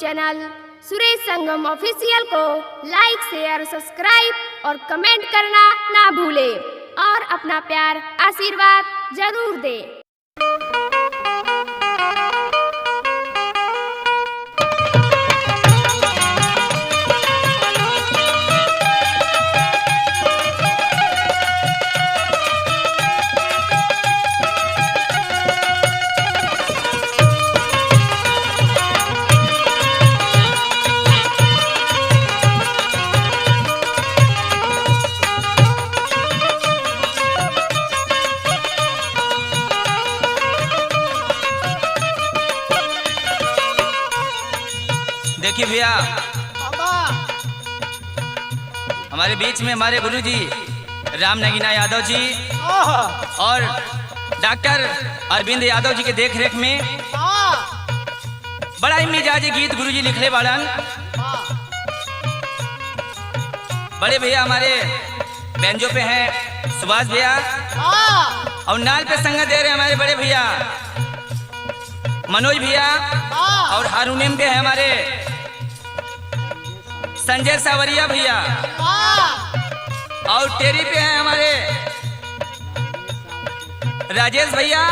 Channel Suresh संगम official को लाइक share subscribe और comment करना ना भूलें और अपना प्यार आशीर्वाद जरूर दें। देखिए भैया, हमारे बीच में हमारे गुरुजी राम नगीना यादव जी और डॉक्टर अरविंद यादव जी के देख रेख में बड़ा ही मिजाजी गीत गुरुजी लिखले बाड़न। बड़े भैया हमारे बेंजो पे हैं सुभाष भैया और नाल पे संगत दे रहे हमारे बड़े भैया मनोज भैया और हारमोनियम पे है हमारे संजय सावरिया भैया और टेरी पे हैं हमारे राजेश भैया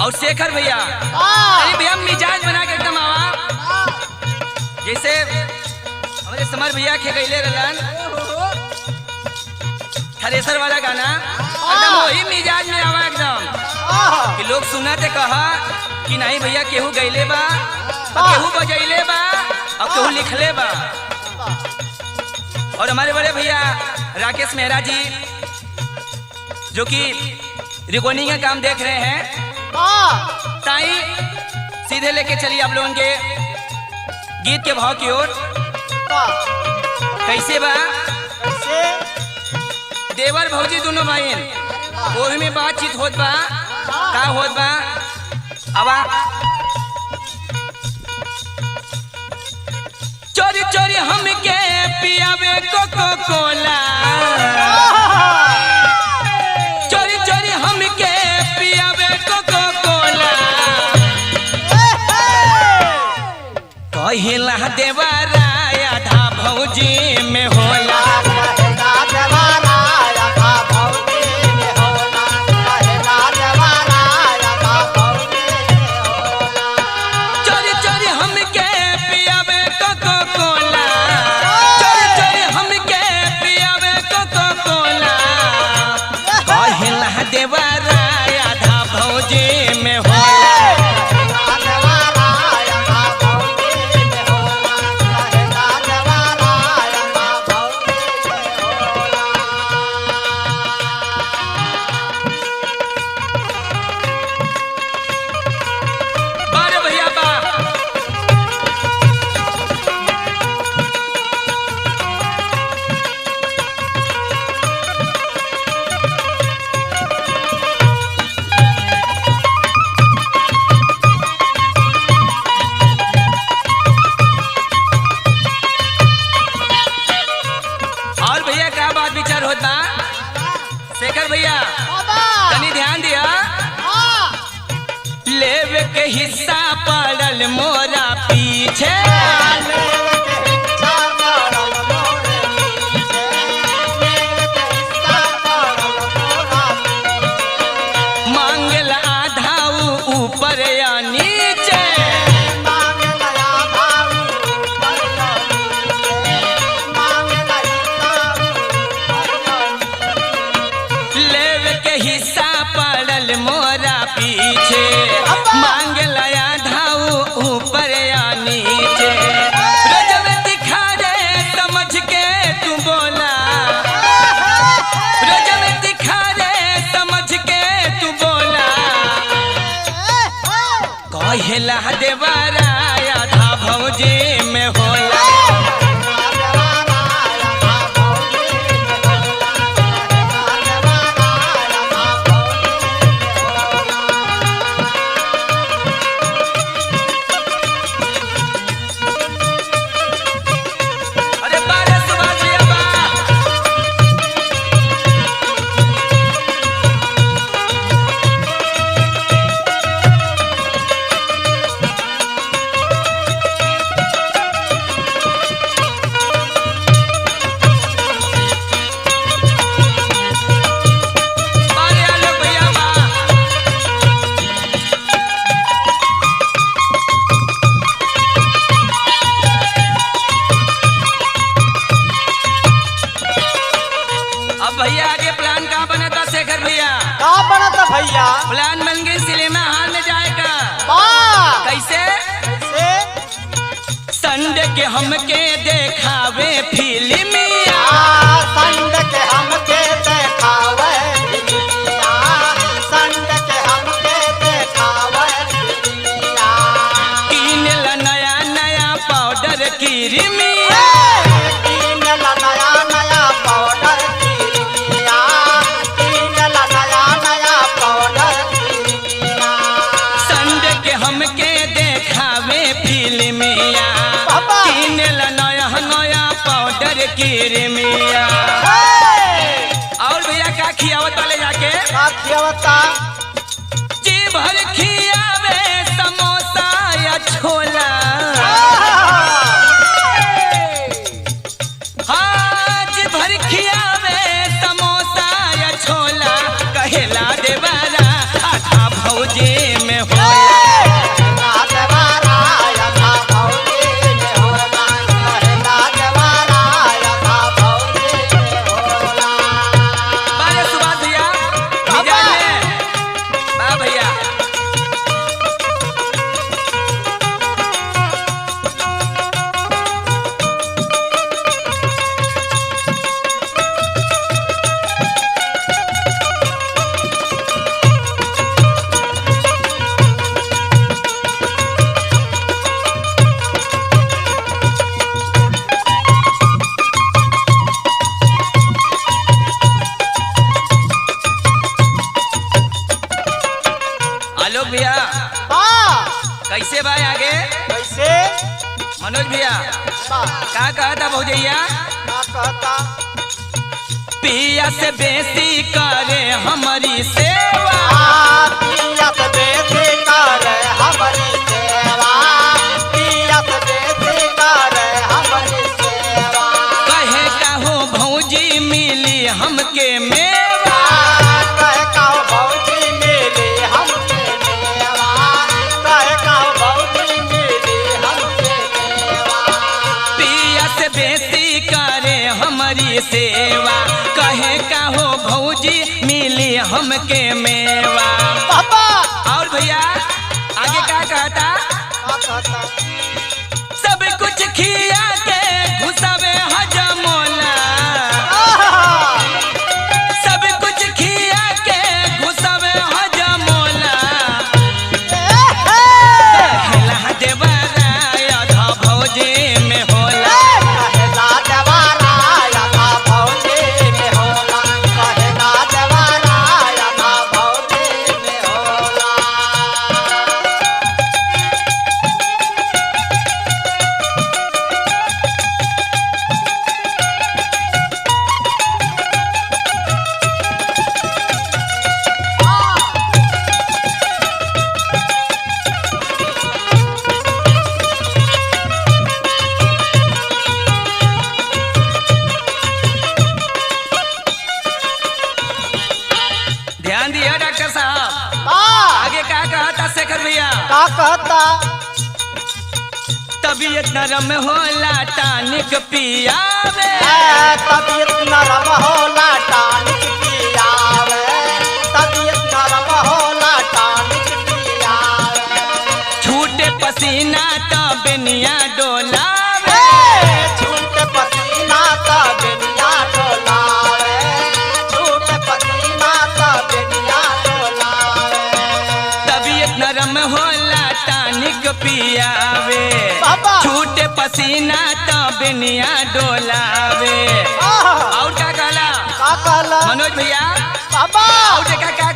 और शेखर भैया। अरे भैया मिजाज बना के एकदम आवा जैसे हमारे समर भैया के गईले रहलन थ्रेसर वाला गाना, एकदम वही मिजाज में आवा एकदम कि लोग सुना ते कहा कि नहीं भैया केहू गईले बा केहू बजैले बा और केहू लिखले बा। और हमारे बड़े भैया राकेश मेहरा जी जो कि रिकॉर्डिंग का काम देख रहे हैं, ताई सीधे लेके चलिए आप लोगों के गीत के भाव की ओर। कैसे बा देवर भौजी दोनों भाई वो में बातचीत होत बा का होत बा अब चोरी चोरी हमके पियावे कोको कोला, चोरी चोरी हमके पियावे कोको कोला, कहिला देवरा आधा भौजी में होला, के हिस्सा पड़ल मोरा पीछे, मांगल आधा ऊपर या नीचे, लेव के हिस्सा पड़ल मोरा पीछे, मांगल आधा ऊपर या नीचे, रजब दिखा रे समझ के तू बोला, रजब दिखा रे समझ के तू बोला, कहिला देवरा आधा भौजी में होला, प्लान बन गई सिनेमा हॉल में जाएगा। कैसे संडे के हमके देखावे फिल्मिया, संडे के हमके देखावे फिल्मिया, संडे के हमके देखावे फिल्मिया। किनेला नया नया पाउडर क्रीमिया, किनेला नया नया पाउडर क्रीमिया, किनेला नया नया पाउडर क्रीमिया। संडे के हमके देखावे फिल्मिया, किनेला नया नया पाउडर क्रीमिया। और भैया का खियावत वाले जाके खियावता जी भर खियावे समोसा या छोला, हाँ जी भर खियावे समोसा या छोला। कहेला देवारा आधा भौजी में होला, आलोक भैया कैसे भाई आगे कैसे मनोज भैया का कहता भौजैया कहता पिया से बेसी करे हमारी सेवा, पिया से बेसी करे हमारी सेवा, पिया से बेसी करे हमारी सेवा। कहे कहो भौजी मिली हमके मेवा, कहे कहो भौजी मिली हमके मेवा, कहे कहो भौजी मिली हमके मेवा। पिया से बेसी करे हमारी सेवा, कहे कहो भौजी मिली हमके मेवा। पापा और भैया आगे क्या कहता सब कुछ खिया के घुसावे हजमोला, सब कुछ खिया के घुसावे हजमोला। कहला देवरा आधा भौजी में होला, कहला देवरा आधा भौजी में होला, कहला देवरा आधा भौजी में होला। ध्यान दिया डॉक्टर साहब आगे क्या कहता शेखर भैया का कहता तबीयत नरम होला टानिक पियावे, तबीयत नरम होला टानिक पियावे, तबीयत नरम होला टानिक पियावे। छूटे पसीना तो बेनिया डोलावे, छूटे पसीना तो बेनिया डोलावे, छूटे पसीना तो बेनिया डोलावे। तबीयत नरम होला टानिक पियावे, छूटे पसीना तो बेनिया डोलावे। और क्या कहला का कहला मनोज भैया बाबा और देखा क्या